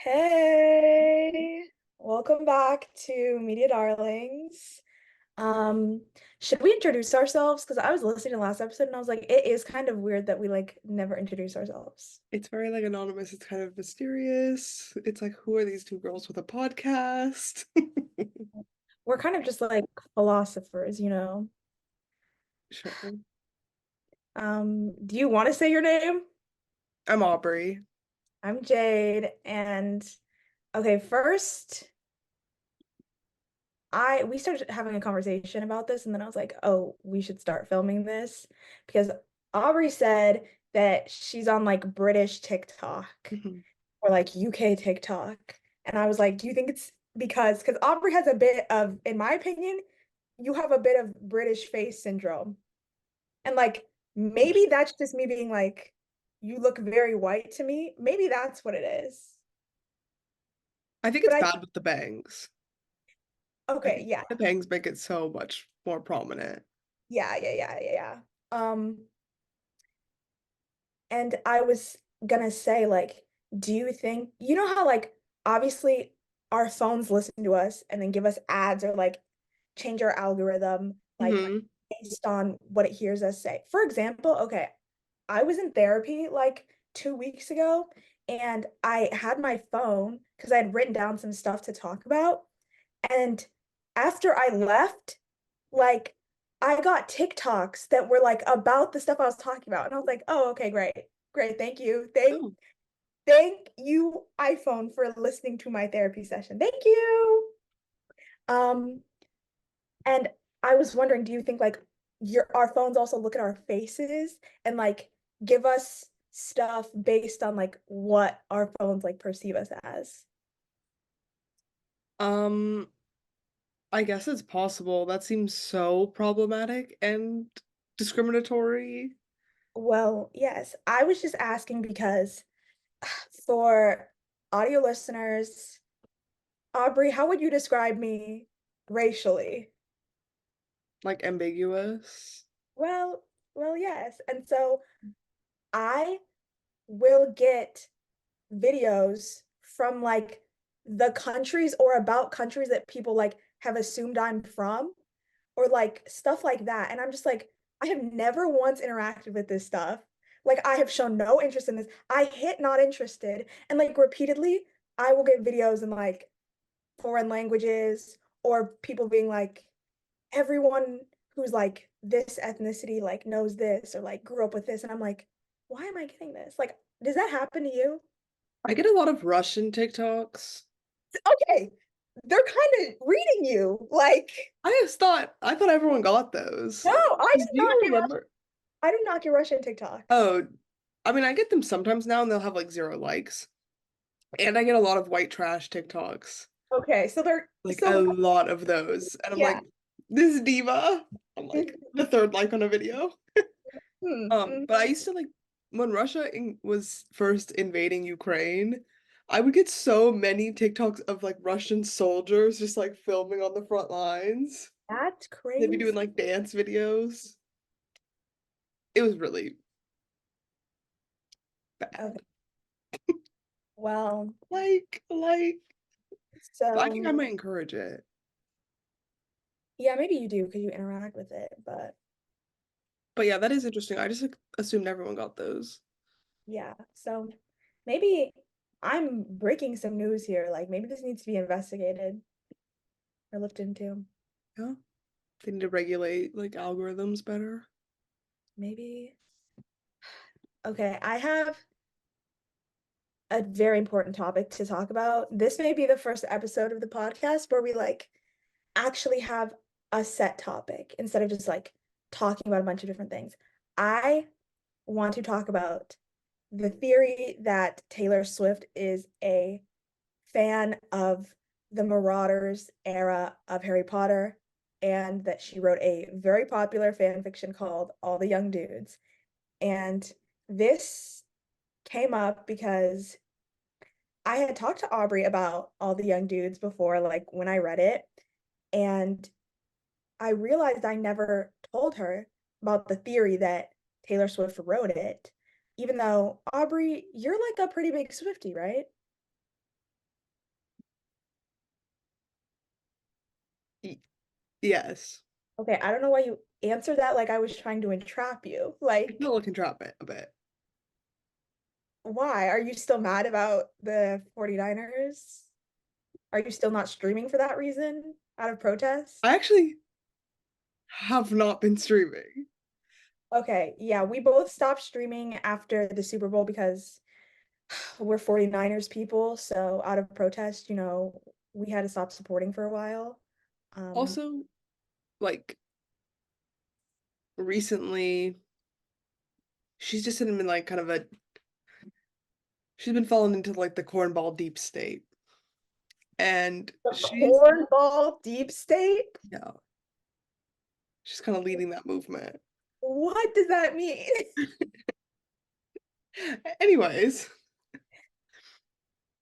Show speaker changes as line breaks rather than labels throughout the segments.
Hey, welcome back to Media Darlings. Um, should we introduce ourselves? Because I was listening to the last episode and I was like, it is kind of weird that we never introduce ourselves.
It's very anonymous. It's kind of mysterious. It's like, who are these two girls with a podcast?
We're kind of just like philosophers, you know.
Sure.
Do you want to say your name?
I'm Aubrey.
I'm Jade, and okay, first we started having a conversation about this, and then I was like, oh, we should start filming this because Aubrey said that she's on like British TikTok
Mhm.
or like UK TikTok. And I was like, do you think it's because Aubrey has a bit of, in my opinion, you have a bit of British face syndrome. And like maybe that's just me being like, you look very white to me. Maybe that's what it is.
I think
But
it's
I
bad with the bangs. I
okay,
think
yeah.
the bangs make it so much more prominent.
Yeah. And I was gonna say, like, do you think, you know how, like, obviously our phones listen to us and then give us ads or like change our algorithm, like,
Hmm.
based on what it hears us say? For example, okay, I was in therapy like 2 weeks ago and I had my phone because I had written down some stuff to talk about. And after I left, like, I got TikToks that were like about the stuff I was talking about. And I was like, oh, okay, great. Great. Thank you.
Oh,
Thank you, iPhone, for listening to my therapy session. Thank you. Um, and I was wondering, do you think like your our phones also look at our faces and like give us stuff based on like what our phones like perceive us as?
um, I guess it's possible. That seems so problematic and discriminatory.
Well, yes. I was just asking because for audio listeners, Aubrey, how would you describe me racially?
Like ambiguous.
Well, well, yes. And so I will get videos from like the countries or about countries that people like have assumed I'm from or like stuff like that. And I'm just like, I have never once interacted with this stuff. Like I have shown no interest in this. I hit not interested. And like repeatedly, I will get videos in like foreign languages or people being like, everyone who's like this ethnicity like knows this or like grew up with this. And I'm like, why am I getting this? Like, does that happen to you?
I get a lot of Russian TikToks.
Okay, they're kind of reading you. Like,
I thought everyone got
no,
those.
I
Do
do not
you
get Russian.
remember?
I do not get Russian TikToks.
Oh, I mean, I get them sometimes now and they'll have like zero likes. And I get a lot of white trash TikToks.
Okay, so they're
Like
so
a lot of those. And I'm
yeah.
like, this diva. I'm like the third like on a video. But I
Mhm.
used to like when was first invading Ukraine, I would get so many TikToks of like Russian soldiers just like filming on the front lines.
That's
They'd be doing
crazy.
like dance videos. It was really
Okay,
bad.
well,
Like, I think I
so
might encourage it.
yeah, maybe you do because you interact with it, but
But yeah, that is interesting. I just like, assumed everyone got those.
yeah, so maybe I'm breaking some news here. Like maybe this needs to be investigated or looked into.
Yeah. They need to regulate like algorithms better.
Maybe. Okay, I have a very important topic to talk about. This may be the first episode of the podcast where we like actually have a set topic instead of just like talking about a bunch of different things. I want to talk about the theory that Taylor Swift is a fan of the Marauders era of Harry Potter and that she wrote a very popular fan fiction called All the Young Dudes. And this came up because I had talked to Aubrey about All the Young Dudes before, like when I read it, and I realized I never told her about the theory that Taylor Swift wrote it, even though Aubrey, you're like a pretty big Swiftie, right?
Y- yes.
Okay, I don't know why you answered that like I was trying to entrap you.
I
Like,
feel like I can drop it a bit.
why? Are you still mad about the 49ers? Are you still not streaming for that reason? Out of protest?
I actually have not been streaming.
Okay, yeah, we both stopped streaming after the Super Bowl because we're 49ers people, so out of protest, we had to stop supporting for a while. Um,
Also, like recently, she's just been like kind of a she's been falling into like the cornball deep state. And
the
she's
cornball deep state?
yeah, she's kind of leading that movement.
What does that mean?
Anyways,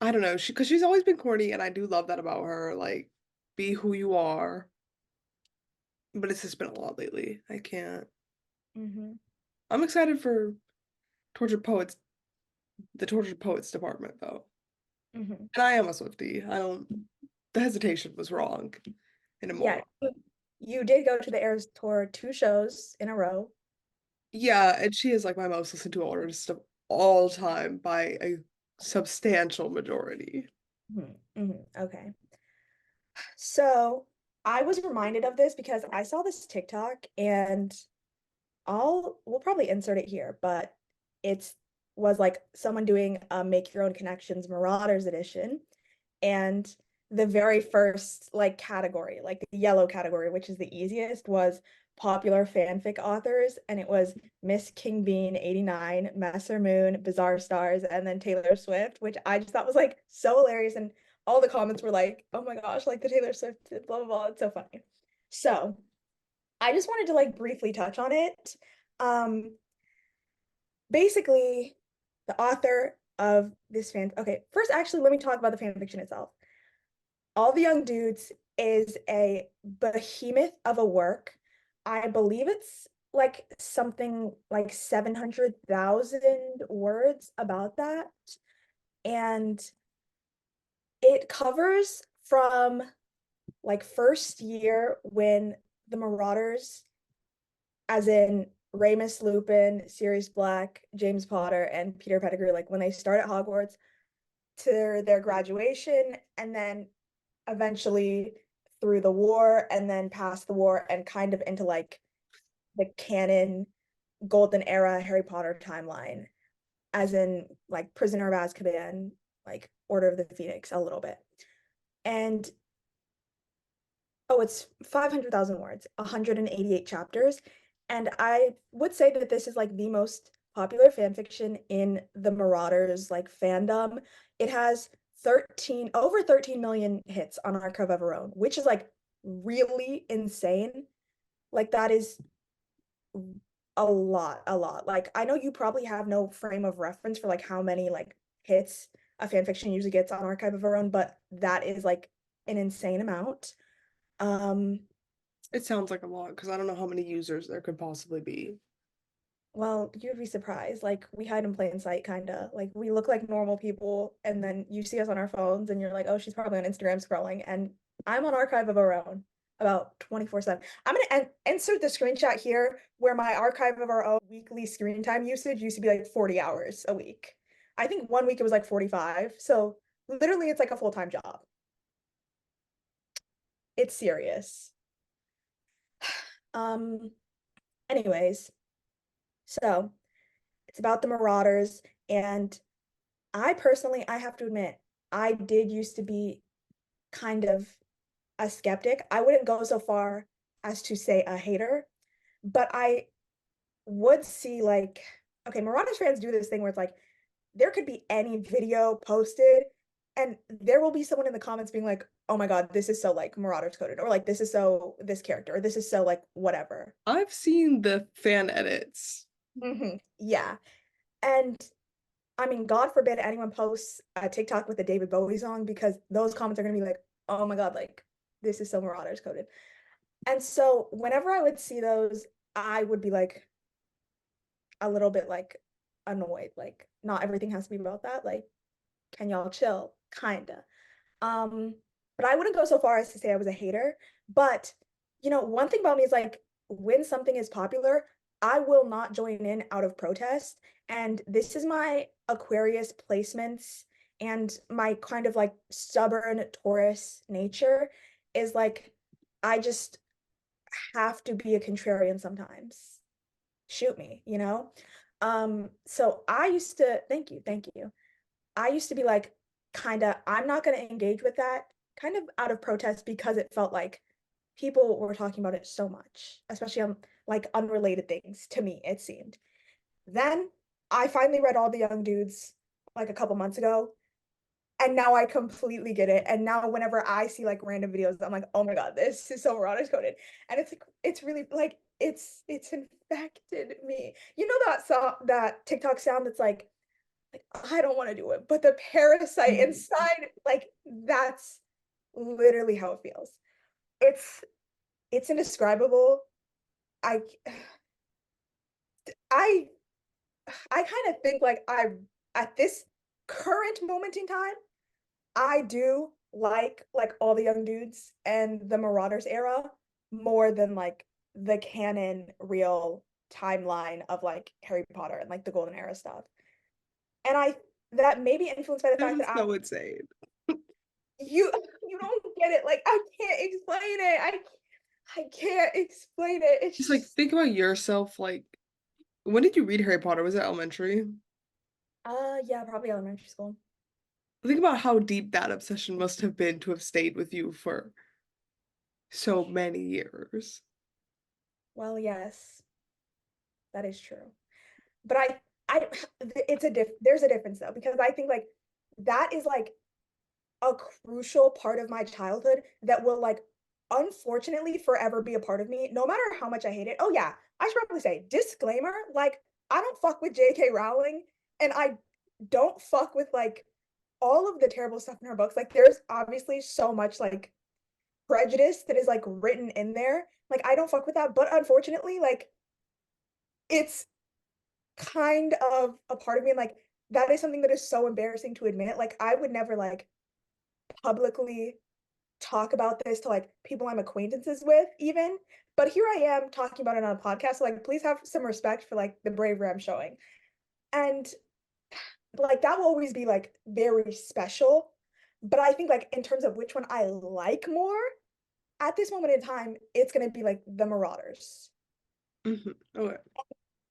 I don't know. Because she's always been corny, and I do love that about her. Like, be who you are. But it's just been a lot lately. I can't.
Hmm.
I'm excited for Tortured Poets, the Tortured Poets department, though.
Hmm.
And I am a Swiftie. I don't. The hesitation was wrong
Yeah,
anymore.
you did go to the Eras Tour 2 shows in a row.
Yeah, and she is like my most listened to artist of all time by a substantial majority.
Okay. So I was reminded of this because I saw this TikTok and we'll probably insert it here, but it's was like someone doing a Make Your Own Connections Marauders edition. And the very first like category, like the yellow category, which is the easiest, was popular fanfic authors. And it was Miss King Bean 89, Messer Moon, Bizarre Stars, and then Taylor Swift, which I just thought was like so hilarious. And all the comments were like, oh my gosh, like the Taylor Swift, blah, blah, blah. It's so funny. So I just wanted to like briefly touch on it. Um, Basically, the author of this okay, first, actually, let me talk about the fan fiction itself. All the Young Dudes is a behemoth of a work. I believe it's like something like 700,000 words about that. And it covers from like first year when the Marauders, as in Remus Lupin, Sirius Black, James Potter, and Peter Pettigrew, like when they start at Hogwarts to their graduation, and then eventually through the war, and then past the war, and kind of into like the canon golden era Harry Potter timeline, as in like Prisoner of Azkaban, like Order of the Phoenix, a little bit. And oh, it's 500,000 words, 188 chapters. And I would say that this is like the most popular fan fiction in the Marauders like fandom. It has over 13 million hits on Archive of Our Own, which is like really insane. Like that is a lot, a lot. Like I know you probably have no frame of reference for like how many like hits a fan fiction usually gets on Archive of Our Own, but that is like an insane amount. Um,
It sounds like a lot because I don't know how many users there could possibly be.
well, you'd be surprised. Like we hide in plain sight, kinda. Like we look like normal people, and then you see us on our phones, and you're like, oh, she's probably on Instagram scrolling. And I'm on Archive of Our Own about 24/7. I'm gonna insert the screenshot here where my Archive of Our Own weekly screen time usage used to be like 40 hours a week. I think one week it was like 45. So literally, it's like a full-time job. It's serious. Um, anyways, so it's about the Marauders, and I have to admit, I did used to be kind of a skeptic. I wouldn't go so far as to say a hater, but I would see like, okay, Marauders fans do this thing where it's like, there could be any video posted, and there will be someone in the comments being like, oh my God, this is so like Marauders coded, or like, this is so this character, or this is so like whatever.
I've seen the fan edits.
Yeah. And I mean, God forbid anyone posts a TikTok with a David Bowie song because those comments are gonna be like, oh my God, like this is so Marauders coded. And so whenever I would see those, I would be like a little bit like annoyed. Like, not everything has to be about that. Like, can y'all chill? Kinda. Um, but I wouldn't go so far as to say I was a hater. But, one thing about me is like when something is popular, I will not join in out of protest. And this is my Aquarius placements and my kind of like stubborn Taurus nature is like, I just have to be a contrarian sometimes. Shoot me, you know? So I used to, thank you. I used to be like, kind of, I'm not going to engage with that kind of out of protest because it felt like people were talking about it so much, especially on like unrelated things to me, it seemed. Then I finally read All the Young Dudes like a couple months ago, and now I completely get it. And now whenever I see like random videos, I'm like, oh my God, this is so Marauders coded. And it's like it's really like it's infected me. You know that song, that TikTok sound that's like I don't want to do it, but the parasite
Mhm.
inside, like that's literally how it feels. It's it's indescribable. I I I kind of think like I at this current moment in time, I do like all the young dudes and the Marauders era more than like the canon real timeline of like Harry Potter and like the Golden Era stuff. And I that may be influenced by the
This
fact that
is so insane.
you you don't get it. Like I can't explain it. I can't explain it. It's
Just like
just
think about yourself. Like, when did you read Harry Potter? Was it elementary?
yeah, probably elementary school.
Think about how deep that obsession must have been to have stayed with you for so many years.
Well, yes, that is true. But I it's a there's a difference though because I think like that is like a crucial part of my childhood that will like unfortunately forever be a part of me no matter how much I hate it. Oh yeah, I should probably say disclaimer, like I don't fuck with J.K. Rowling and I don't fuck with like all of the terrible stuff in her books. Like there's obviously so much like prejudice that is like written in there. Like I don't fuck with that, but unfortunately like it's kind of a part of me and like that is something that is so embarrassing to admit. Like I would never like publicly talk about this to like people I'm acquaintances with even, but here I am talking about it on a podcast. So, like please have some respect for like the bravery I'm showing. And like that will always be like very special. But I think like in terms of which one I like more at this moment in time, it's going to be like the Marauders.
Okay.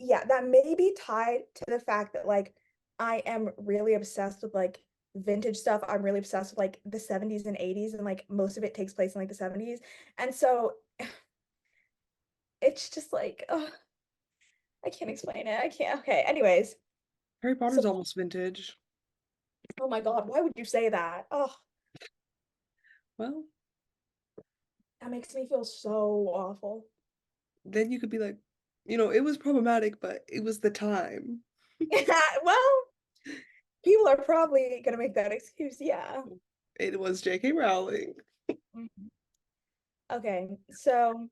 Yeah, that may be tied to the fact that like I am really obsessed with like vintage stuff. I'm really obsessed with like the 70s and 80s and like most of it takes place in like the 70s. And so it's just like I can't explain it. I can't. Okay, anyways.
Harry
So
Potter's almost vintage.
oh my God, why would you say that? Oh,
Well,
that makes me feel so awful.
then you could be like, it was problematic, but it was the time.
Well, people are probably gonna make that excuse, yeah.
It was J.K. Rowling.
Mhm. Okay, so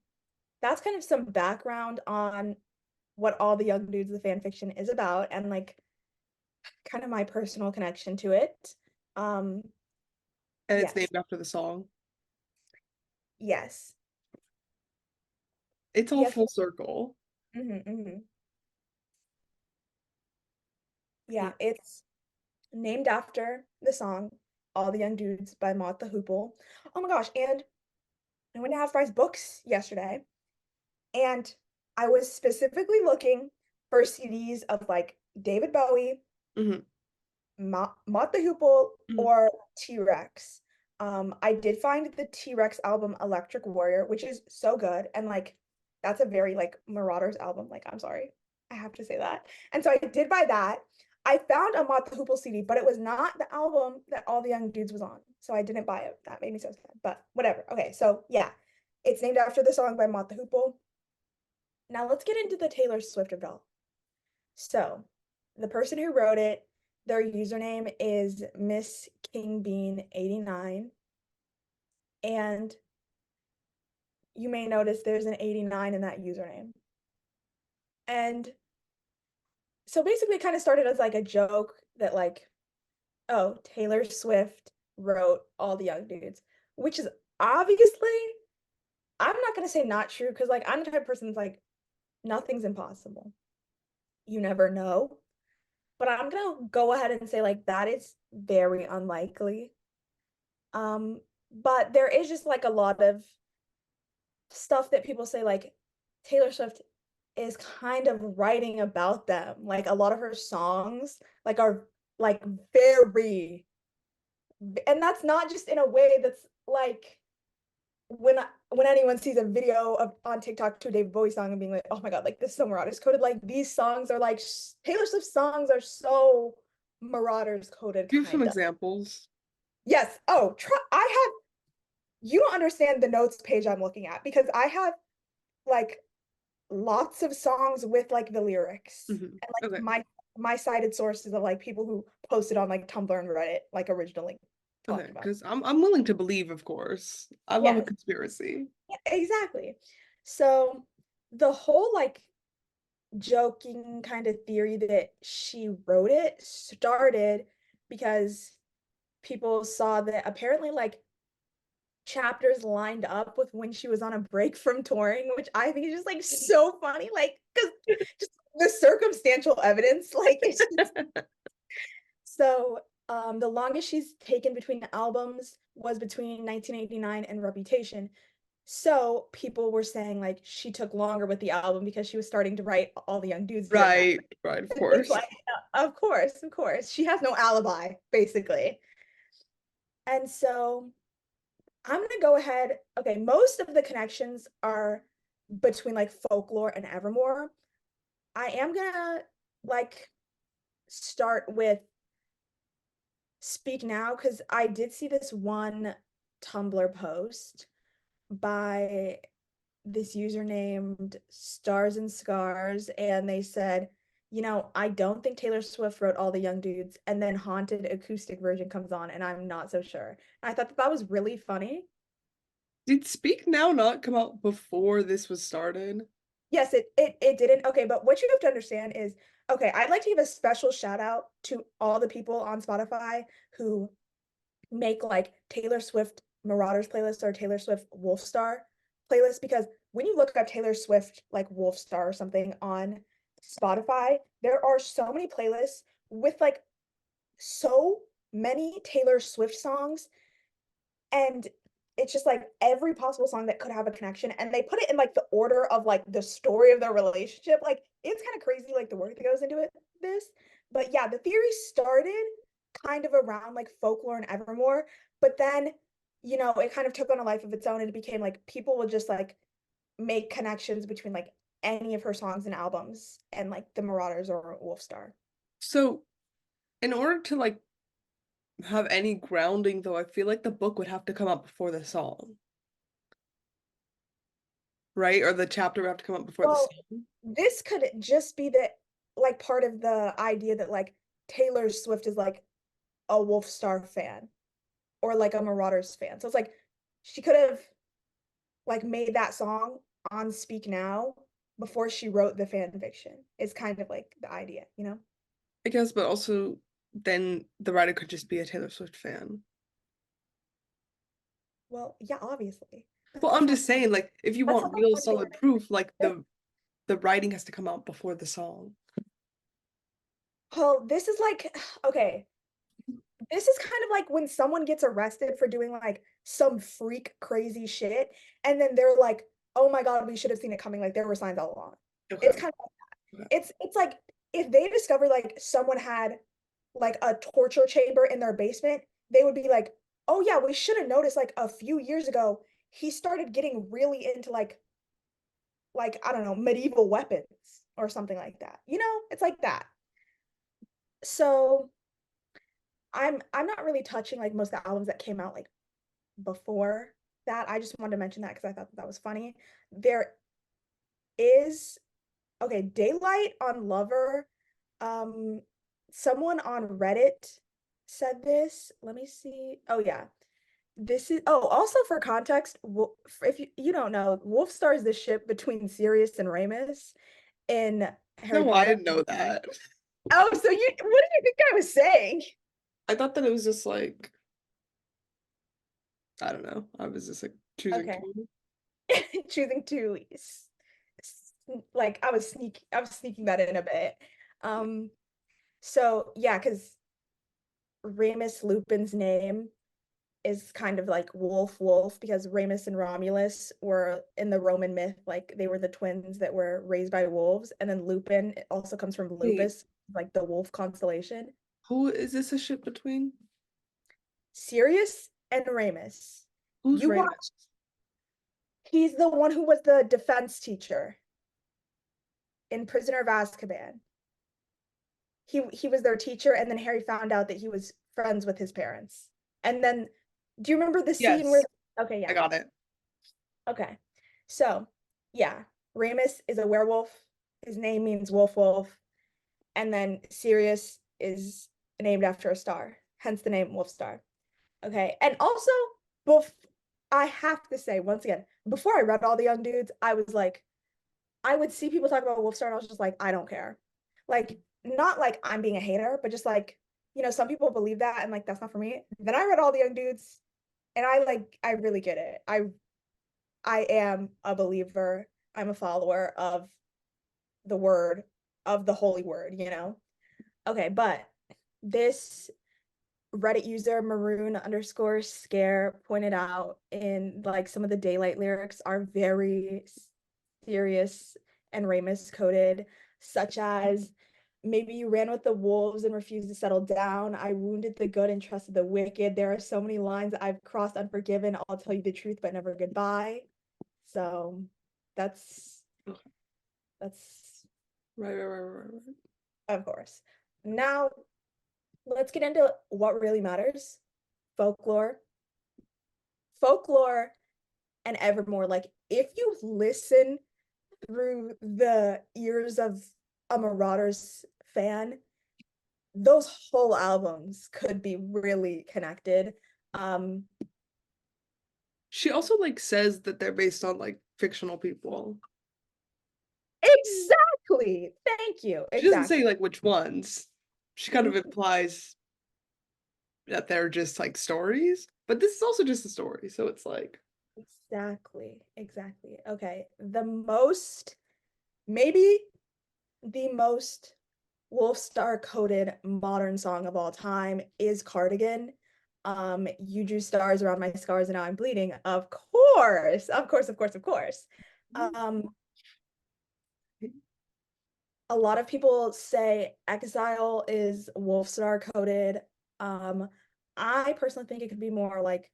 that's kind of some background on what all the young dudes the fan fiction is about and like kind of my personal connection to it. Um,
And it's
yes,
named after the song.
yes,
It's all
yes.
full circle.
Hmm.
Yeah.
Yeah, it's named after the song "All the Young Dudes" by Mott the Hoople. Oh my gosh! And I went to Half Price Books yesterday, and I was specifically looking for CDs of like David Bowie,
Hmm.
Mott the Hoople,
Hmm.
or T-Rex. I did find the T-Rex album Electric Warrior, which is so good, and like that's a very like Marauders album. Like, I'm sorry, I have to say that. And so I did buy that. I found a Mott the Hoople CD, but it was not the album that All the Young Dudes was on. So I didn't buy it. That made me so sad. But whatever. Okay, so yeah, it's named after the song by Mott the Hoople. Now let's get into the Taylor Swift of it all. So, the person who wrote it, their username is Miss King Bean 89. And you may notice there's an 89 in that username. And so basically it kind of started as like a joke that like, oh, Taylor Swift wrote All the Young Dudes, which is obviously I'm not gonna say not true because like I'm the type of person that's like nothing's impossible. You never know. But I'm gonna go ahead and say like that is very unlikely. Um, but there is just like a lot of stuff that people say like Taylor Swift is kind of writing about them. Like a lot of her songs like are like very, and that's not just in a way that's like when anyone sees a video of on TikTok to a David Bowie song and being like, oh my god, like this is so Marauders coded. Like these songs are like Taylor Swift songs are so Marauders coded
Give some
kind of.
examples.
Yes. Oh, I have you don't understand the notes page I'm looking at because I have like lots of songs with like the lyrics
Hmm.
and like
Okay.
my cited sources of like people who posted on like Tumblr and Reddit like originally
Okay,
talked about.
because I'm willing to believe, of course. I love a
Yes.
conspiracy.
Yeah, exactly. So the whole like joking kind of theory that she wrote it started because people saw that apparently like chapters lined up with when she was on a break from touring, which I think is just like so funny. Like, because just the circumstantial evidence, like it's just so the longest she's taken between albums was between 1989 and Reputation. So people were saying like she took longer with the album because she was starting to write all the young dudes during that.
Right, right, of
And it's
course.
like, of course. She has no alibi, basically. And so I'm gonna go ahead. Okay, most of the connections are between like folklore and Evermore. I am gonna like start with Speak Now because I did see this one Tumblr post by this user named Stars and Scars, and they said, you know, I don't think Taylor Swift wrote all the young dudes, and then Haunted acoustic version comes on, and I'm not so sure. And I thought that that was really funny.
Did Speak Now not come out before this was started?
Yes, it didn't. Okay, but what you have to understand is, okay, I'd like to give a special shout out to all the people on Spotify who make like Taylor Swift Marauders playlist or Taylor Swift Wolfstar playlist because when you look up Taylor Swift like Wolfstar or something on Spotify, there are so many playlists with like so many Taylor Swift songs and it's just like every possible song that could have a connection and they put it in like the order of like the story of their relationship. Like it's kind of crazy like the work that goes into it this. But yeah, the theory started kind of around like folklore and Evermore, but then it kind of took on a life of its own and it became like people would just like make connections between like any of her songs and albums and like the Marauders or Wolfstar.
So, in order to like have any grounding, though, I feel like the book would have to come out before the song, right? Or the chapter would have to come out before the
Well,
song.
this could just be the like part of the idea that like Taylor Swift is like a Wolfstar fan or like a Marauders fan. So it's like she could have like made that song on Speak Now before she wrote the fan fiction. Is kind of like the idea, you know?
I guess, but also then the writer could just be a Taylor Swift fan.
Well, yeah, obviously. But
Well,
that's
I'm
not
just saying, like, if you
that's
want
not the
real
point of
solid proof, like the writing has to come out before the song.
well, this is like okay, this is kind of like when someone gets arrested for doing like some freak crazy shit, and then they're like, "Oh my God, we should have seen it coming. Like there were signs all along." It's
Okay.
kind of
Okay.
it's like if they discover like someone had like a torture chamber in their basement, they would be like, "Oh yeah, we should have noticed like a few years ago he started getting really into like I don't know, medieval weapons or something like that." You know, it's like that. So I'm not really touching like most of the albums that came out like before that. I just wanted to mention that because I thought that, that was funny. There is okay, Daylight on Lover. Um, someone on Reddit said this. Let me see. Oh yeah. This is also for context, if you don't know, Wolfstar is the ship between Sirius and Ramus in Harry
No, I
Potter.
didn't know that.
Oh, so you what did you think I was saying?
I thought that it was just like, I don't know. I was just like choosing
Okay.
to.
choosing to like I was sneaking that in a bit. So yeah, because Remus Lupin's name is kind of like Wolf because Remus and Romulus were in the Roman myth, like they were the twins that were raised by wolves, and then Lupin also comes from
Wait,
Lupus, like the wolf constellation.
who is this a ship between?
Sirius and Remus.
Who's
You
Raymond?
watch, he's the one who was the defense teacher in Prisoner of Azkaban. He was their teacher, and then Harry found out that he was friends with his parents. And then, do you remember the scene where?
Yes,
Okay,
I
yeah.
got it.
Okay. So, yeah, Remus is a werewolf. His name means wolf. And then Sirius is named after a star, hence the name Wolfstar. Okay. And also, bef- I have to say, once again, before I read All the Young Dudes, I was like, I would see people talk about Wolfstar, and I was just like, I don't care. Like, not like I'm being a hater, but just like, some people believe that, and like, that's not for me. Then I read All the Young Dudes, and I really get it. I am a believer. I'm a follower of the word, of the holy word. Okay, but this Reddit user maroon_scare pointed out in like some of the daylight lyrics are very serious and Ramus coded, such as maybe you ran with the wolves and refused to settle down. I wounded the good and trusted the wicked. There are so many lines I've crossed unforgiven. I'll tell you the truth, but never goodbye. So that's
Okay.
that's
Right.
of course. Now let's get into what really matters. Folklore. Folklore and Evermore. Like if you listen through the ears of a Marauders fan, those whole albums could be really connected. Um
She also like says that they're based on like fictional people.
exactly. Thank you.
She doesn't say
Exactly.
like which ones. She kind of implies that they're just like stories, but this is also just a story, so it's like
Exactly. Okay. Maybe the most Wolfstar coded modern song of all time is Cardigan. You drew stars around my scars and now I'm bleeding. Of course. Of course, of course, of course. Um, a lot of people say Exile is Wolfstar coded. Um, I personally think it could be more like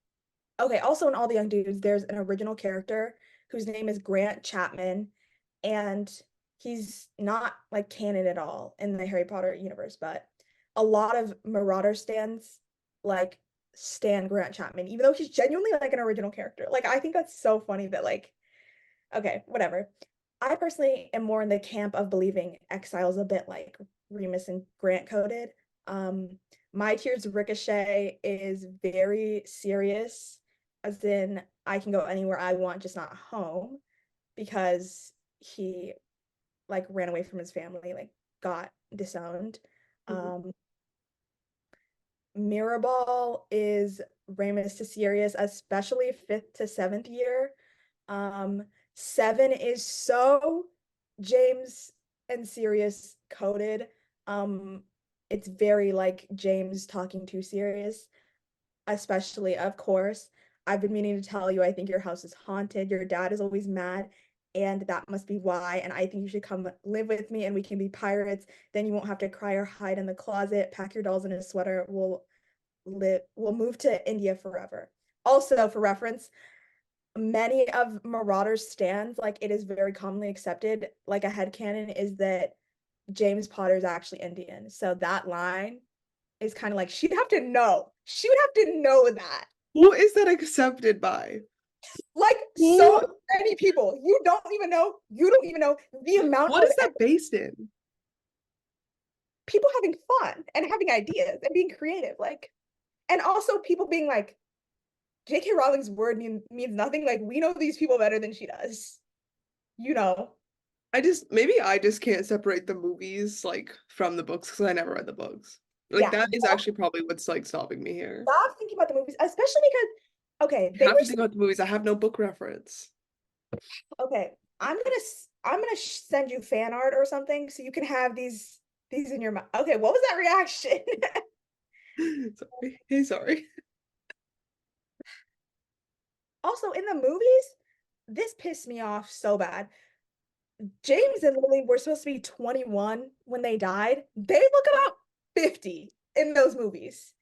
okay, also in All the Young Dudes, there's an original character whose name is Grant Chapman, and he's not like canon at all in the Harry Potter universe, but a lot of Marauder stands like stan Grant Chapman, even though he's genuinely like an original character. Like I think that's so funny that like, okay, whatever. I personally am more in the camp of believing Exile's a bit like Remus and Grant coded. My Tears Ricochet is very serious, as in I can go anywhere I want, just not home, because he like ran away from his family, like got disowned.
mhm.
Um, Mirrorball is Ramus to Sirius, especially fifth to seventh year. Seven is so James and Sirius coded. Um, it's very like James talking to Sirius, especially, of course. I've been meaning to tell you, I think your house is haunted. Your dad is always mad, and that must be why. And I think you should come live with me and we can be pirates. Then you won't have to cry or hide in the closet. Pack your dolls in a sweater. We'll move to India forever. Also, for reference, many of Marauders stands, like it is very commonly accepted, like a headcanon is that James Potter is actually Indian. So that line is kind of like she'd have to know. She would have to know that.
Who is that accepted by?
Like so
Who?
many people. You don't even know the amount
What
of
is that based in?
people having fun and having ideas and being creative. Like, and also people being like, J.K. Rowling's word means nothing. Like, we know these people better than she does. You know.
Maybe I just can't separate the movies like from the books because I never read the books. Like
Yeah.
that is actually probably what's like stopping me here.
Stop thinking about the movies, especially because okay,
I
they
have
were
to think about the movies. I have no book reference.
Okay, I'm gonna send you fan art or something so you can have these in your mouth. Okay, what was that reaction?
Sorry. Hey, sorry.
Also, in the movies, this pissed me off so bad. James and Lily were supposed to be 21 when they died. They look about 50 in those movies,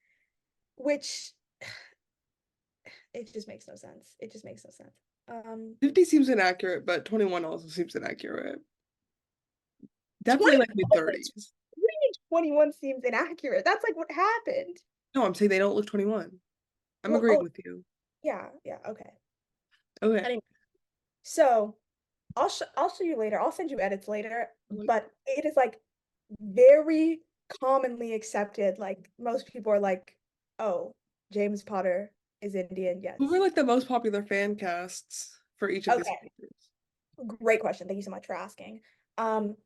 which it just makes no sense. It just makes no sense.
50 seems inaccurate, but 21 also seems inaccurate. Definitely
20,
like mid 30s.
what do you mean 21 seems inaccurate? That's like what happened.
No, I'm saying they don't look 21. I'm
Well,
agreeing
oh
with you.
yeah, yeah, okay.
Okay.
Anyway, so I'll show you later. I'll send you edits later,
Like,
but it is like very commonly accepted. Like most people are like, "Oh, James Potter is Indian."
who were
Yes.
like the most popular fan casts for each of these
Okay.
characters?
Great question. Thank you so much for asking. Um,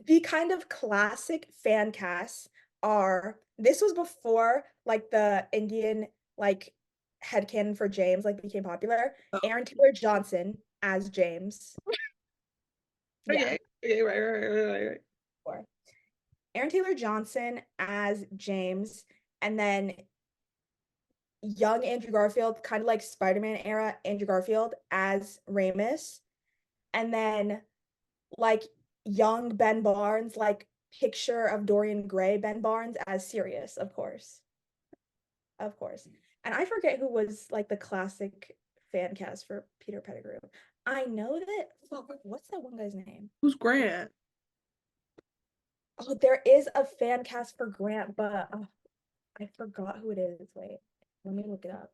the kind of classic fan casts are this was before like the Indian like headcanon for James like became popular.
Oh,
Aaron Taylor Johnson as James. Yeah.
okay. Okay, right.
Before. Aaron Taylor Johnson as James, and then young Andrew Garfield, kind of like Spider-Man era Andrew Garfield as Ramus, and then like young Ben Barnes, like picture of Dorian Gray Ben Barnes as Sirius, of course. Of course. And I forget who was like the classic fan cast for Peter Pettigrew. I know that what's that one guy's name?
Who's Grant?
Oh, there is a fan cast for Grant, but I forgot who it is. Wait, let me look it up.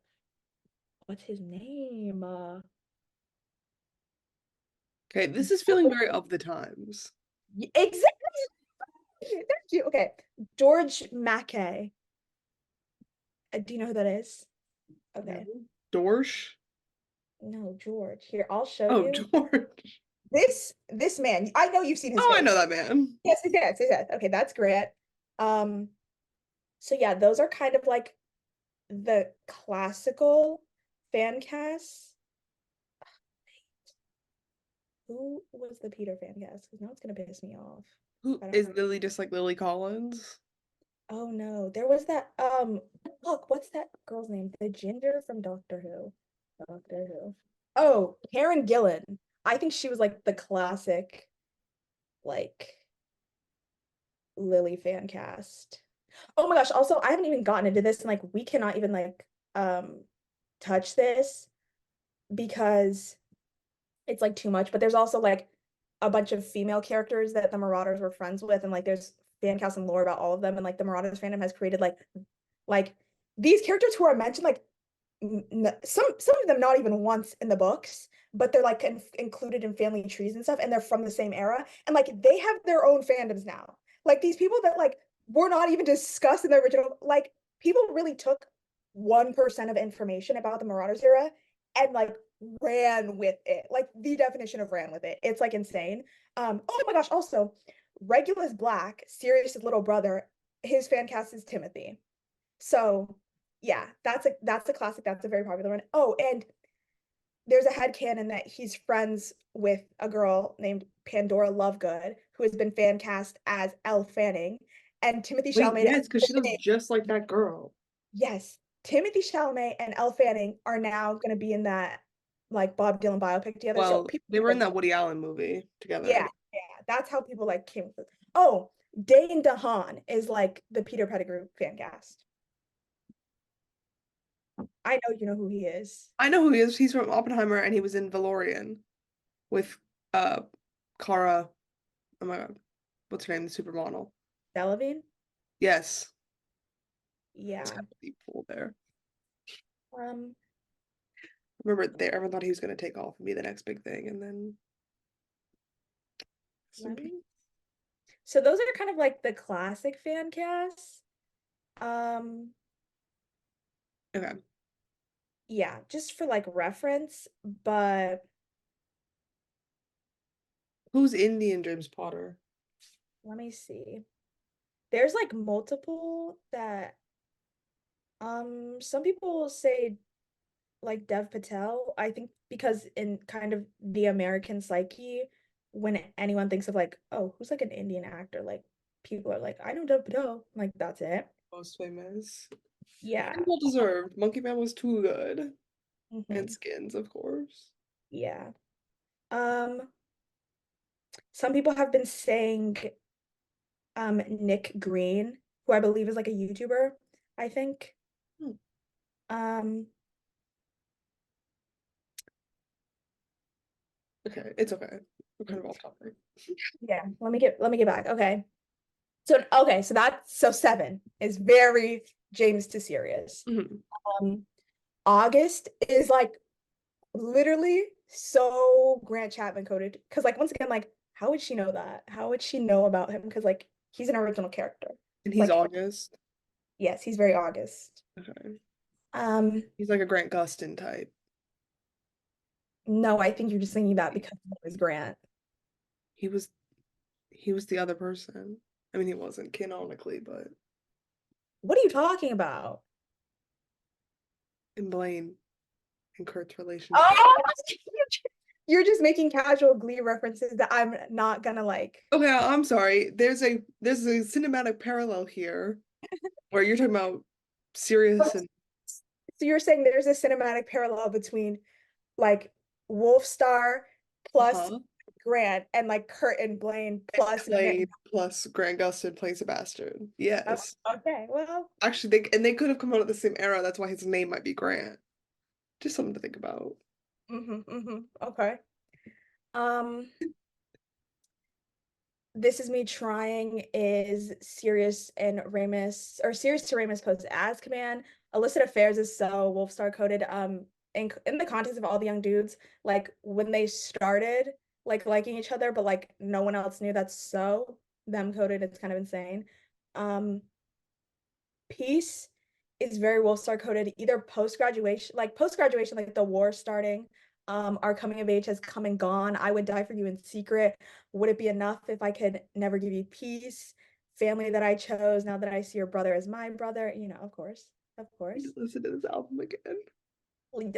What's his name?
Okay, this is feeling very of the times.
Exactly. Thank you. Okay, George Mackay. Do you know who that is?
No.
Okay.
Dorsch?
No, George. Here, I'll show
Oh,
you.
George.
This man. I know you've seen his
Oh, I know
face.
that man.
Yes, yes. Okay, that's Grant. Um, so yeah, those are kind of like the classical fan casts. Who was the Peter fan cast? Because now it's gonna piss me off.
Who
I don't
is
remember.
Lily just like Lily Collins?
Oh no, there was that look, what's that girl's name? The ginger from Doctor Who. Doctor Who. Oh, Karen Gillan. I think she was like the classic like Lily fan cast. Oh my gosh, also I haven't even gotten into this and like we cannot even like touch this because it's like too much, but there's also like a bunch of female characters that the Marauders were friends with and like there's fan cast and lore about all of them and like the Marauders fandom has created like these characters who are mentioned like some of them not even once in the books, but they're like included in family trees and stuff, and they're from the same era, and like they have their own fandoms now. Like these people that like were not even discussed in the original, like people really took 1% of information about the Marauders era and like ran with it, like the definition of ran with it. It's like insane. Oh my gosh, also Regulus Black, Sirius's little brother, his fan cast is Timothy. So yeah, that's a classic. That's a very popular one. Oh, and there's a headcanon that he's friends with a girl named Pandora Lovegood, who has been fan cast as Elle Fanning, and Timothy
Wait,
Chalamet.
yes, because she looks just like that girl.
Yes, Timothy Chalamet and Elle Fanning are now going to be in that like Bob Dylan biopic together. So
Well,
people
they were in
like,
that Woody Allen movie together.
yeah, yeah, that's how people like came with it. Oh, Dane DeHaan is like the Peter Pettigrew fan cast. I know you know who he is.
I know who he is. He's from Oppenheimer and he was in Valorian with uh Cara. Oh my God. What's her name? The supermodel.
Delavine?
Yes. It's
Yeah.
kind of a deep pool there.
Um,
Remember there, everyone thought he was gonna take off and be the next big thing, and then some
let
people.
me. So those are kind of like the classic fan casts. Um,
Okay.
yeah, just for like reference, but
Who's Indian James Potter?
let me see. There's like multiple that some people say like Dev Patel. I think because in kind of the American psyche, when anyone thinks of like, oh, who's like an Indian actor, like people are like, I know Dev Patel, like that's it.
Most famous. And
Yeah.
well deserved. Monkey Man was too good. And
Hmm.
Skins, of course.
Yeah. Um, some people have been saying Nick Green, who I believe is like a YouTuber, I think.
Hmm.
Um,
Okay, it's okay. We're kind of off topic.
yeah, let me get back. Okay. So 7 is very James to Sirius.
Mhm.
Um, August is like literally so Grant Chapman coded. Because like once again, like how would she know that? How would she know about him? Because like he's an original character.
And he's
Like
August.
yes, he's very August.
Okay.
Um,
He's like a Grant Gustin type.
no, I think you're just thinking that because it was Grant.
He was he was the other person. I mean, he wasn't canonically, but
What are you talking about?
in Blaine and Kurt's relationship.
Oh, you're just making casual Glee references that I'm not gonna like.
Okay, I'm sorry. There's a cinematic parallel here where you're talking about Sirius and
So you're saying there's a cinematic parallel between like Wolfstar plus
uh-huh.
Grant and like Kurt and Blaine plus Nick.
Blaine plus Grant Gustin plays a bastard.
Oh,
Yes.
okay, well,
Actually, they could have come out at the same era. That's why his name might be Grant. Just something to think about.
okay. Um, This is me trying is Sirius and Ramus or Sirius to Ramus post as command. Illicit affairs is so Wolfstar coded. In the context of all the young dudes, like when they started like liking each other, but like no one else knew that's so them coded. It's kind of insane. Um, Peace is very well star coded either post graduation, like the war starting. Our coming of age has come and gone. I would die for you in secret. Would it be enough if I could never give you peace? Family that I chose, now that I see your brother as my brother, of course, of
I need to
course.
listen to this album again.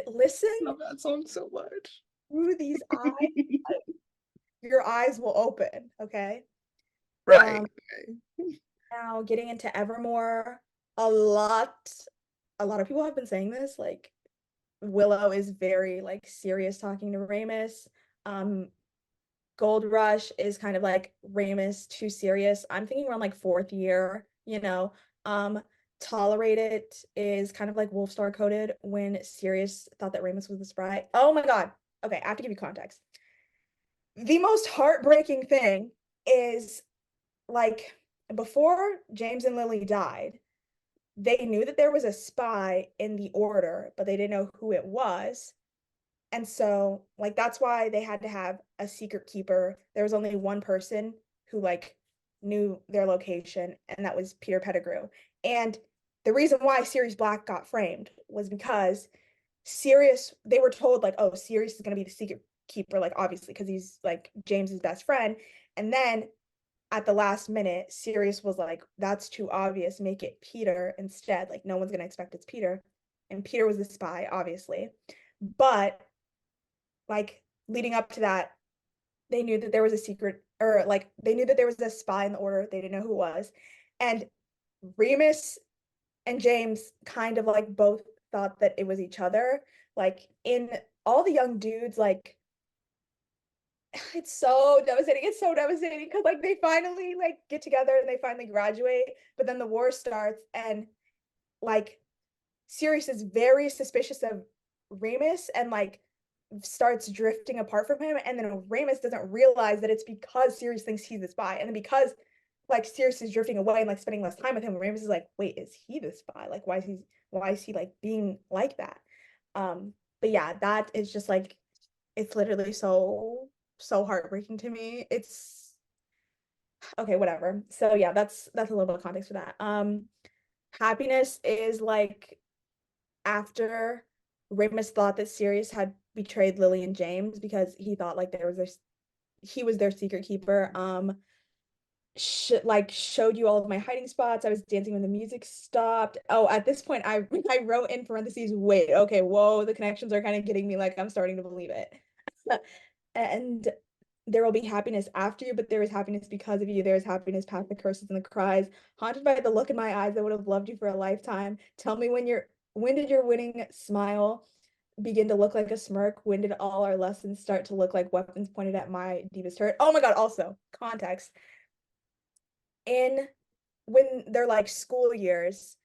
Listen
I love that song so much.
through these eyes, your eyes will open, okay?
Right.
Um,
Okay.
Now getting into Evermore, a lot, a lot of people have been saying this, like Willow is very like serious talking to Ramus. Um, Gold Rush is kind of like Ramus too serious. I'm thinking around like fourth year, you know. Um, Tolerate It is kind of like Wolfstar coded when Sirius thought that Ramus was the spry. Oh my God. Okay, I have to give you context. The most heartbreaking thing is like before James and Lily died, they knew that there was a spy in the order, but they didn't know who it was. And so, like, that's why they had to have a secret keeper. There was only one person who, like, knew their location, and that was Peter Pettigrew. And the reason why Sirius Black got framed was because they were told, like, oh, Sirius is going to be the secret keeper, like, obviously, because he's, like, James's best friend. And then at the last minute, Sirius was like, that's too obvious, make it Peter instead. Like, no one's going to expect it's Peter. And Peter was the spy, obviously. But like leading up to that, they knew that there was a secret, or like they knew that there was a spy in the order. They didn't know who it was. And Remus and James kind of like both thought that it was each other. Like in all the young dudes, like it's so devastating. It's so devastating because like they finally like get together and they finally graduate, but then the war starts and like Sirius is very suspicious of Remus and like starts drifting apart from him. And then Remus doesn't realize that it's because Sirius thinks he's the spy. And then because like Sirius is drifting away and like spending less time with him, Remus is like, wait, is he the spy? Like why is he like being like that? But yeah, that is just like it's literally so heartbreaking to me. It's okay, whatever. So yeah, that's a little bit of context for that. Happiness is like after Ramus thought that Sirius had betrayed Lily and James because he thought like he was their secret keeper. showed you all of my hiding spots. I was dancing when the music stopped. Oh, at this point, I wrote in parentheses, wait, okay, whoa, the connections are kind of getting me like I'm starting to believe it. And there will be happiness after you, but there is happiness because of you. There is happiness past the curses and the cries. Haunted by the look in my eyes, I would have loved you for a lifetime. Tell me when did your winning smile begin to look like a smirk? When did all our lessons start to look like weapons pointed at my deepest hurt? Oh my God, also context in when they're like school years,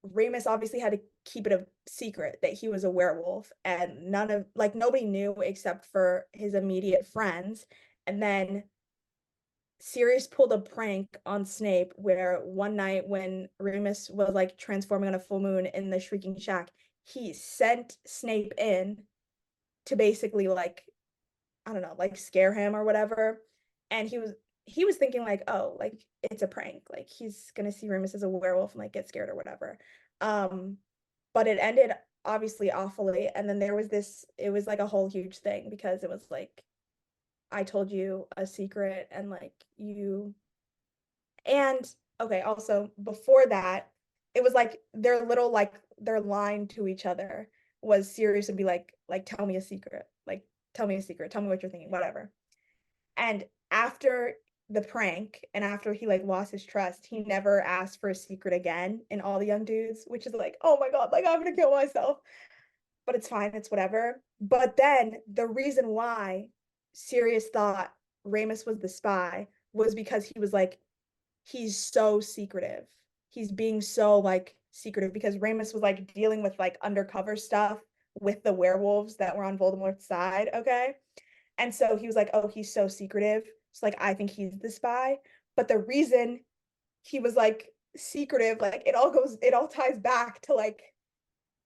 Remus obviously had to keep it a secret that he was a werewolf, and nobody knew except for his immediate friends. And then Sirius pulled a prank on Snape where one night when Remus was like transforming on a full moon in the Shrieking Shack, he sent Snape in to basically like, I don't know, like scare him or whatever. And he was thinking like, oh, like it's a prank. Like he's gonna see Remus as a werewolf and like get scared or whatever. Um, but it ended obviously awfully. And then there was it was like a whole huge thing because it was like, I told you a secret and like and okay, also before that, it was like their little like their line to each other was Sirius would be like tell me a secret. Like tell me a secret. Tell me what you're thinking, whatever. And after the prank and after he like lost his trust, he never asked for a secret again in all the young dudes, which is like, oh my God, like I'm gonna kill myself. But it's fine, it's whatever. But then the reason why Sirius thought Ramus was the spy was because he was like, he's so secretive. He's being so like secretive because Ramus was like dealing with like undercover stuff with the werewolves that were on Voldemort's side, okay? And so he was like, oh, he's so secretive. It's like, I think he's the spy. But the reason he was like secretive, like it all ties back to like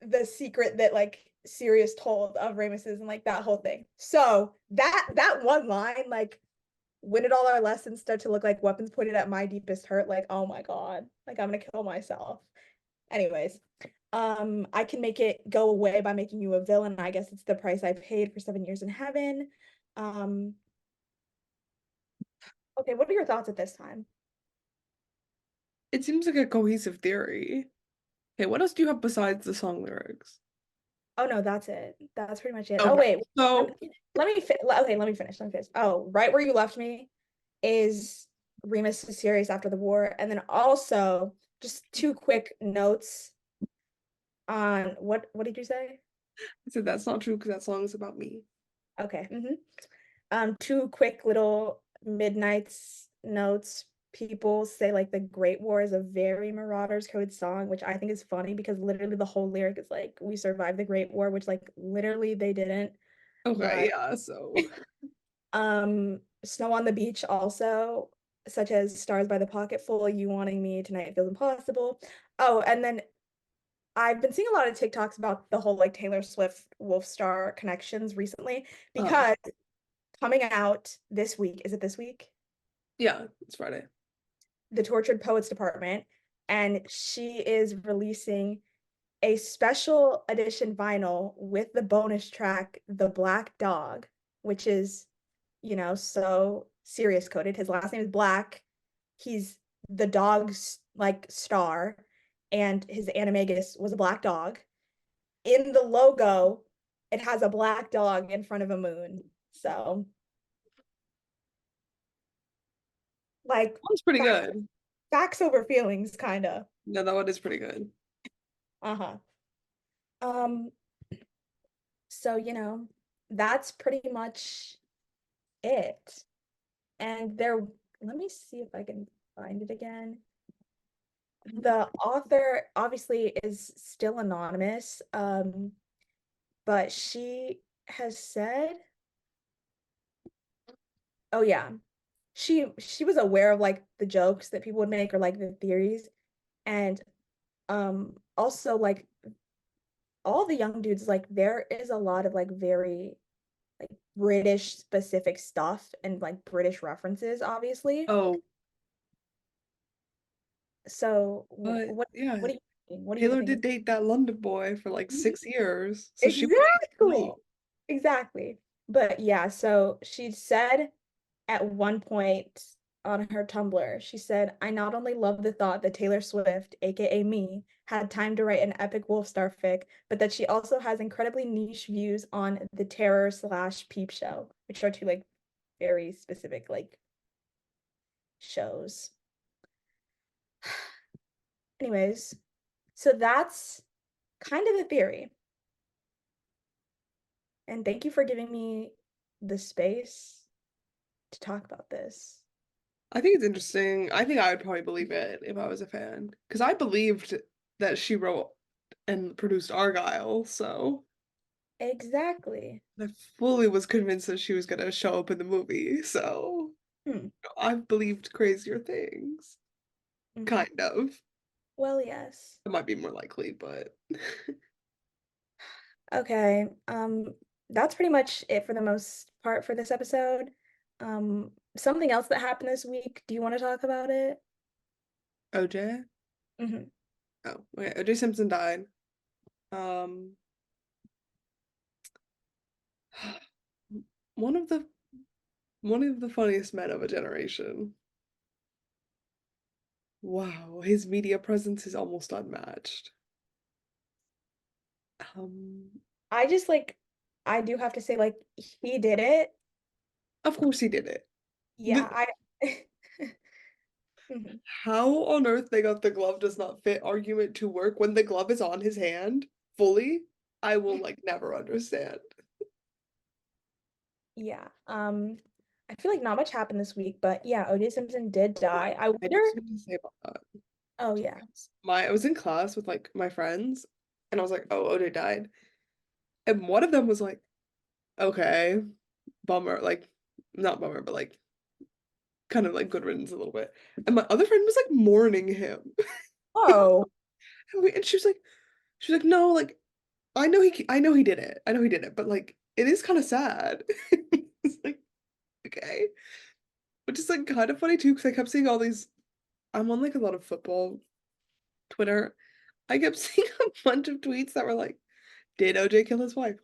the secret that like Sirius told of Ramus's and like that whole thing. So that one line, like, when did all our lessons start to look like weapons pointed at my deepest hurt? Like, oh my God, like I'm gonna kill myself. Anyways, I can make it go away by making you a villain. I guess it's the price I paid for 7 years in heaven. Um, okay, what are your thoughts at this time?
It seems like a cohesive theory. Okay, what else do you have besides the song lyrics?
Oh no, that's it. That's pretty much it. Oh
Okay,
wait, let
so
me okay, let me finish. Let me finish. Oh, right where you left me is Remus is serious after the war, and then also just two quick notes on what did you say?
I said that's not true because that song is about me.
Okay. Two quick little midnights notes. People say like the Great War is a very Marauders code song, which I think is funny because literally the whole lyric is like we survived the Great War, which like literally they didn't.
Okay,
But
yeah, so
Snow on the Beach also, such as Stars by the Pocketful, You Wanting Me Tonight Feels Impossible. Oh, and then I've been seeing a lot of TikToks about the whole like Taylor Swift Wolfstar connections recently
uh
because coming out this week, is it this week?
yeah, it's Friday.
The Tortured Poets Department, and she is releasing a special edition vinyl with the bonus track The Black Dog, which is, so serious coded. His last name is Black. He's the dog's like star, and his animagus was a black dog. In the logo, it has a black dog in front of a moon. So, like,
That's pretty
facts,
good.
facts over feelings, kind of.
No, that one is pretty good.
Uh-huh. Um, so, that's pretty much it. And let me see if I can find it again. The author obviously is still anonymous, but she has said, oh yeah, she was aware of like the jokes that people would make or like the theories, and also like all the young dudes, like there is a lot of like very like British specific stuff and like British references, obviously.
Oh,
So
but yeah,
what do you think? What do you
Taylor
think?
did date that London boy for like
Mhm.
6 years, so she would
Exactly.
know.
Exactly. But yeah, so she said at one point on her Tumblr. She said, I not only love the thought that Taylor Swift, aka me, had time to write an epic Wolfstar fic, but that she also has incredibly niche views on the terror slash peep show, which are two like very specific like shows. Anyways, so that's kind of the theory. And thank you for giving me the space to talk about this.
I think it's interesting. I think I would probably believe it if I was a fan. Because I believed that she wrote and produced Argyle, so
Exactly.
I fully was convinced that she was gonna show up in the movie, so
Hmm.
I've believed crazier things.
Mhm.
Kind of.
Well, yes.
It might be more likely, but
Okay. That's pretty much it for the most part for this episode. Something else that happened this week. Do you want to talk about it?
OJ?
Hmm.
Oh, okay. OJ Simpson died. Um, one of the one of the funniest men of a generation. Wow, his media presence is almost unmatched. Um,
I just like, I do have to say, like, he did it.
of course he did it.
Yeah, I. Mhm.
How on earth they got the glove does not fit argument to work when the glove is on his hand fully? I will like never understand.
Yeah. I feel like not much happened this week, but yeah, O.J. Simpson did die. I
I do
wonder.
something to say about that.
Oh yeah.
I was in class with like my friends and I was like, oh, OJ died. And one of them was like, okay, bummer, like not bummer, but like kind of like good riddance a little bit. And my other friend was like mourning him.
Oh,
And she was like, no, like I know he did it. I know he did it, but like it is kind of sad. It's like, okay. Which is like kind of funny too, because I kept seeing all these. I'm on like a lot of football Twitter. I kept seeing a bunch of tweets that were like, did OJ kill his wife?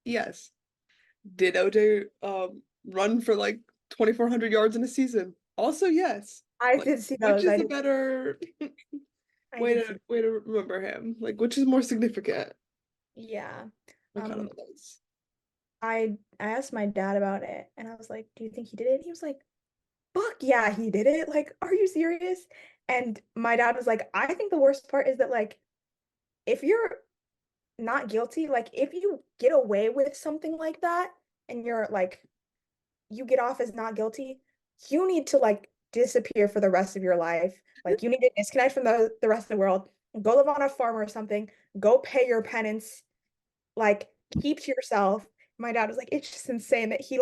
Yes. Did OJ run for like 2,400 yards in a season? Also, yes.
I
Like,
did see
which
those.
is a better
I
way
did
to
see.
way to remember him? Like, which is more significant?
Yeah.
I kind of
Um,
those.
I asked my dad about it and I was like, "Do you think he did it?" And he was like, "Fuck yeah, he did it. Like, are you serious?" And my dad was like, "I think the worst part is that like if you're not guilty, like if you get away with something like that and you're like you get off as not guilty, you need to like disappear for the rest of your life. Like you need to disconnect from the rest of the world, go live on a farm or something, go pay your penance, like keep to yourself." My dad was like, it's just insane that he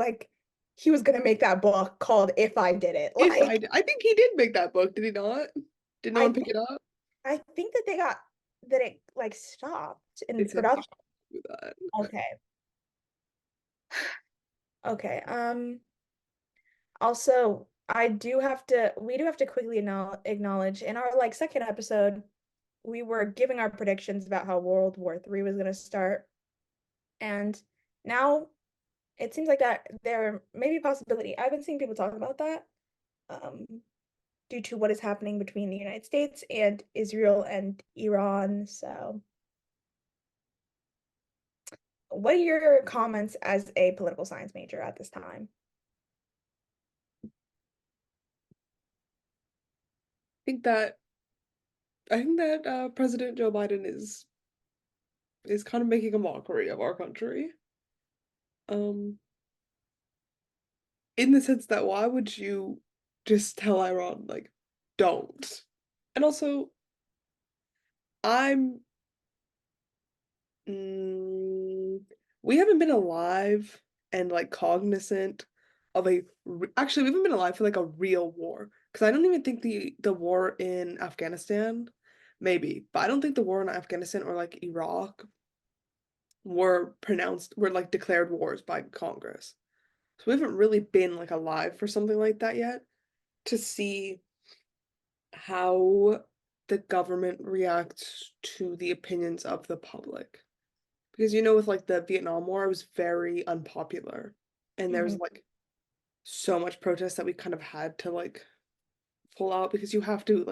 was gonna make that book called If I Did It.
If
Like
I think he did make that book, did he not? Did no
I
one pick
think
it up?
I think that they got that it like stopped in
It's impossible
production.
to do that.
Okay. Okay. Also, we do have to quickly acknowledge in our like second episode, we were giving our predictions about how World War III was going to start. And now it seems like that there may be a possibility. I've been seeing people talk about that um, due to what is happening between the United States and Israel and Iran. So, what are your comments as a political science major at this time?
think that I think that President Joe Biden is kind of making a mockery of our country. Um, in the sense that why would you just tell Iran like don't? And also, I'm mm, we haven't been alive and like cognizant of actually we haven't been alive for like a real war because I don't even think the war in Afghanistan maybe, but I don't think the war in Afghanistan or like Iraq were like declared wars by Congress. So we haven't really been like alive for something like that yet to see how the government reacts to the opinions of the public. Because with like the Vietnam War, it was very unpopular. And there was
Mhm.
like so much protest that we kind of had to like pull out because you have to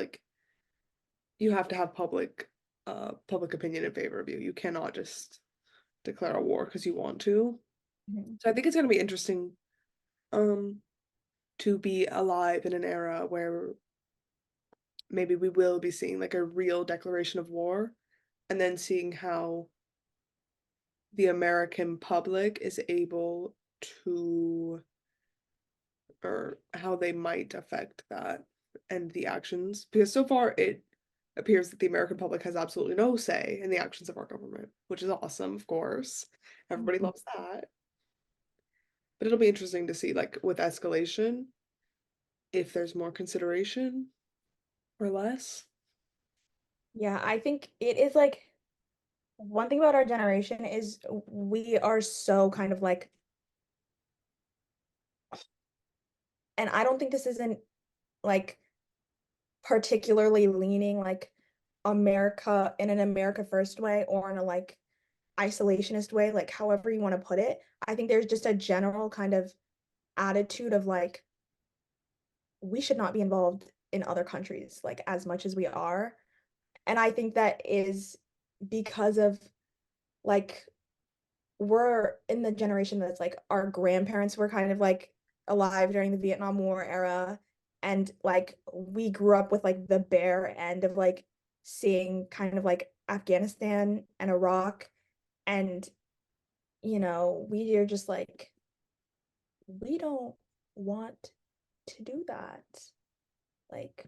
have public opinion in favor of you. You cannot just declare a war because you want to.
Mhm.
So I think it's gonna be interesting um to be alive in an era where maybe we will be seeing like a real declaration of war and then seeing how the American public is able to or how they might affect that and the actions because so far it appears that the American public has absolutely no say in the actions of our government, which is awesome, of course. Everybody
Mhm.
loves that. But it'll be interesting to see, like, with escalation, if there's more consideration or less.
Yeah, I think it is like one thing about our generation is we are so kind of like, and I don't think this isn't like particularly leaning like America in an America first way or in a like isolationist way, like however you want to put it. I think there's just a general kind of attitude of like we should not be involved in other countries like as much as we are. And I think that is because of like we're in the generation that's like our grandparents were kind of like alive during the Vietnam War era and like we grew up with like the bare end of like seeing kind of like Afghanistan and Iraq and we are just like we don't want to do that. Like,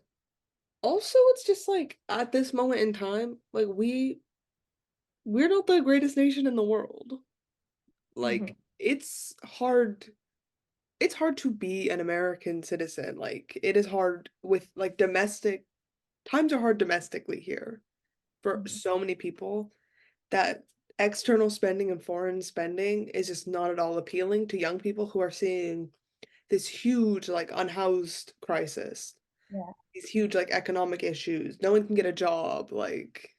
Also, it's just like at this moment in time, like we're not the greatest nation in the world.
mhm,
Like it's hard to be an American citizen. Like it is hard with like domestic times are hard domestically here for
mhm.
so many people that external spending and foreign spending is just not at all appealing to young people who are seeing this huge like unhoused crisis,
Yeah.
these huge like economic issues. No one can get a job. Like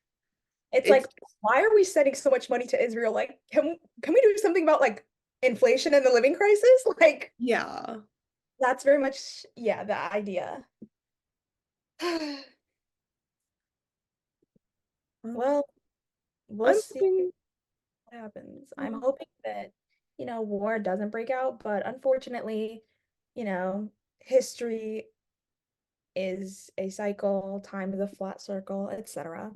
It's
it's
like, why are we sending so much money to Israel? Like, can we do something about like inflation and the living crisis? Like,
yeah.
that's very much, yeah, the idea. Well, we'll
I'm
see
hoping
what happens. I'm hoping that, war doesn't break out, but unfortunately, history is a cycle, time is a flat circle, etc.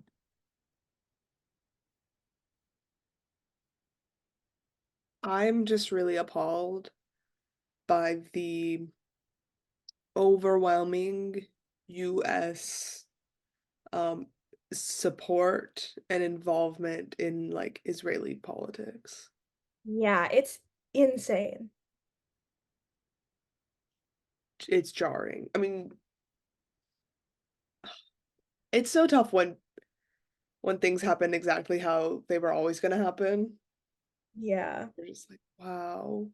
I'm just really appalled by the overwhelming US um support and involvement in like Israeli politics.
Yeah, it's insane.
It's jarring. I mean, it's so tough when things happen exactly how they were always going to happen.
Yeah.
You're just like, wow.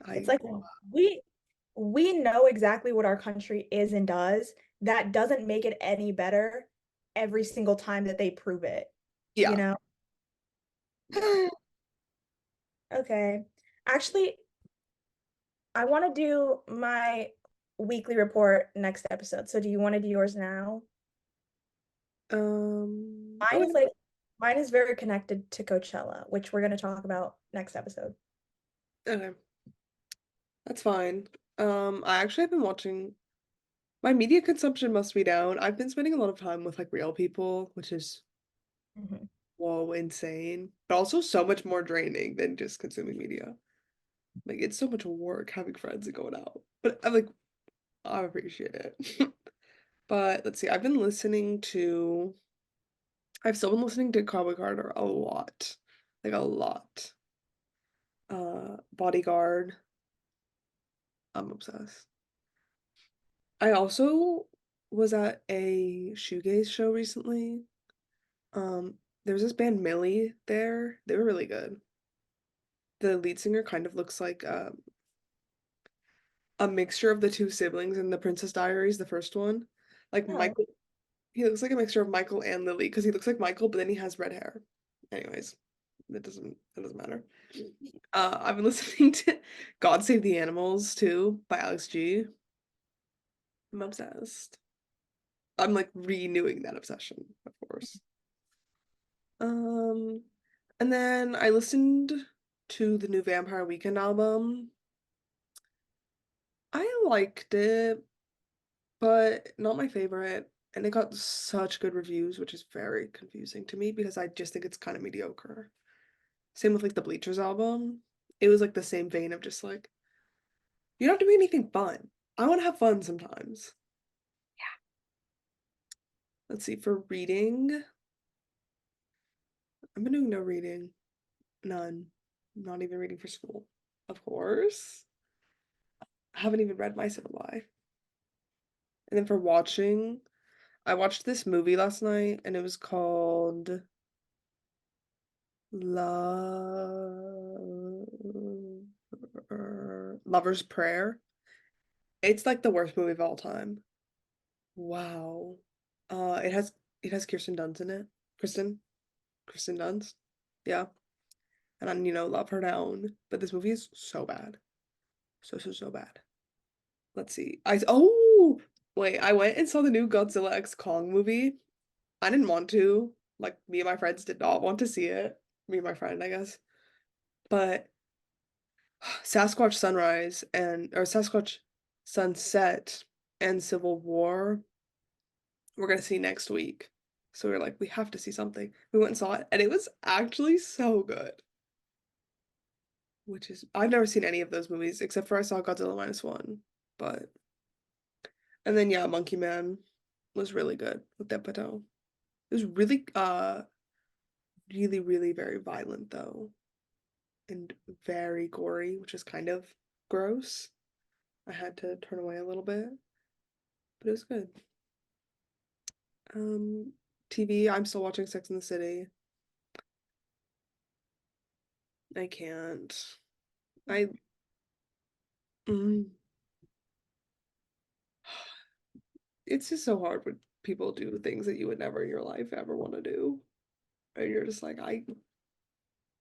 It's
I
like we we know exactly what our country is and does. That doesn't make it any better every single time that they prove it, you
yeah.
know?
Yeah.
Okay. Actually, I want to do my weekly report next episode. So do you want to do yours now? Mine
Okay.
is like mine is very connected to Coachella, which we're going to talk about next episode.
Okay. That's fine. I actually have been watching my media consumption must be down. I've been spending a lot of time with like real people, which is
Mhm.
whoa, insane, but also so much more draining than just consuming media. Like it's so much work having friends and going out. But I'm like, I appreciate it. But let's see, I've still been listening to Cowboy Carter a lot. Like a lot. Bodyguard. I'm obsessed. I also was at a shoegaze show recently. There was this band Millie there. They were really good. The lead singer kind of looks like a mixture of the two siblings in The Princess Diaries, the first one. Like
Oh,
Michael, he looks like a mixture of Michael and Lily because he looks like Michael, but then he has red hair. Anyways, It doesn't matter. I've been listening to God Save the Animals too by Alex G. I'm obsessed. I'm like renewing that obsession, of course. Um, and then I listened to the new Vampire Weekend album. I liked it, but not my favorite. And it got such good reviews, which is very confusing to me because I just think it's kind of mediocre. Same with like the Bleachers album. It was like the same vein of just like, you don't have to be anything fun. I want to have fun sometimes. Let's see, for reading, I've been doing no reading. None. Not even reading for school. Of course. I haven't even read My Civil Lie. And then for watching, I watched this movie last night and it was called Lover's Prayer. It's like the worst movie of all time. Wow. It has Kirsten Dunst in it. Kristen Dunst. Yeah. And I love her down. But this movie is so bad. So bad. Let's see. Wait, I went and saw the new Godzilla X Kong movie. I didn't want to. Like me and my friends did not want to see it. Me and my friend, I guess. But Sasquatch Sunrise or Sasquatch Sunset and Civil War we're gonna see next week. So we are like, we have to see something. We went and saw it, and it was actually so good. Which is I've never seen any of those movies except for I saw Godzilla -1. But and then yeah, Monkey Man was really good with Dev Patel. It was really very violent though. And very gory, which is kind of gross. I had to turn away a little bit. But it was good. TV, I'm still watching Sex and the City. I can't. I mm, it's just so hard when people do things that you would never in your life ever want to do. And you're just like,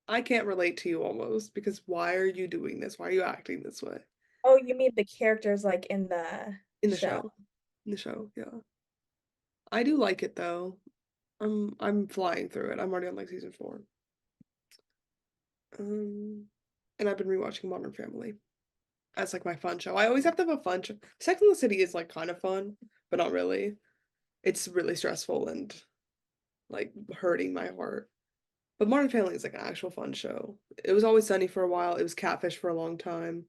I can't relate to you almost because why are you doing this? Why are you acting this way?
Oh, you mean the characters like in the
In the
show?
show. In the show, yeah. I do like it though. I'm flying through it. I'm already on like season 4. Um and I've been rewatching Modern Family as like my fun show. I always have to have a fun show. Sex and the City is like kind of fun, but not really. It's really stressful and like hurting my heart. But Modern Family is like an actual fun show. It was Always Sunny for a while. It was Catfish for a long time.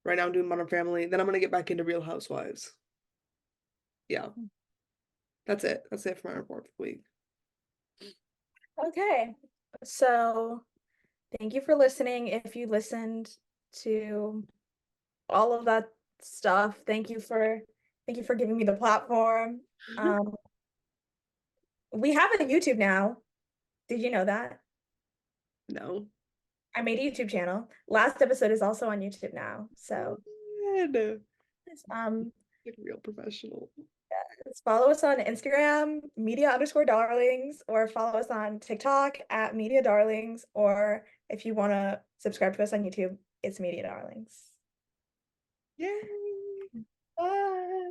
Right now I'm doing Modern Family. Then I'm gonna get back into Real Housewives. Yeah, that's it. That's it for my report for the week.
Okay. So thank you for listening. If you listened to all of that stuff, thank you for giving me the platform. Um, we have a YouTube now. Did you know that?
No.
I made a YouTube channel. Last episode is also on YouTube now. So
Good.
um
Like real professional.
just follow us on Instagram, media_darlings, or follow us on TikTok at media darlings, or if you want to subscribe to us on YouTube, it's media darlings.
Yay!
Bye.